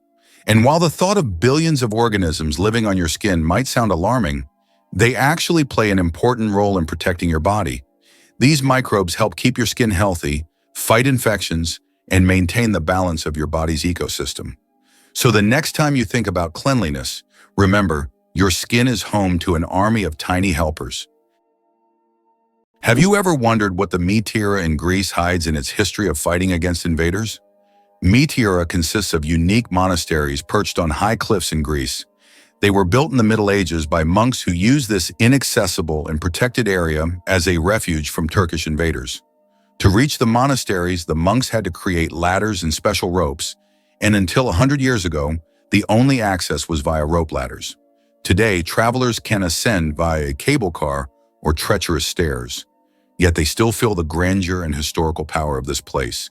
And while the thought of billions of organisms living on your skin might sound alarming, they actually play an important role in protecting your body. These microbes help keep your skin healthy, fight infections, and maintain the balance of your body's ecosystem. So the next time you think about cleanliness, remember, your skin is home to an army of tiny helpers. Have you ever wondered what the Meteora in Greece hides in its history of fighting against invaders? Meteora consists of unique monasteries perched on high cliffs in Greece. They were built in the Middle Ages by monks who used this inaccessible and protected area as a refuge from Turkish invaders. To reach the monasteries, the monks had to create ladders and special ropes, and until 100 years ago, the only access was via rope ladders. Today, travelers can ascend via a cable car or treacherous stairs, yet they still feel the grandeur and historical power of this place.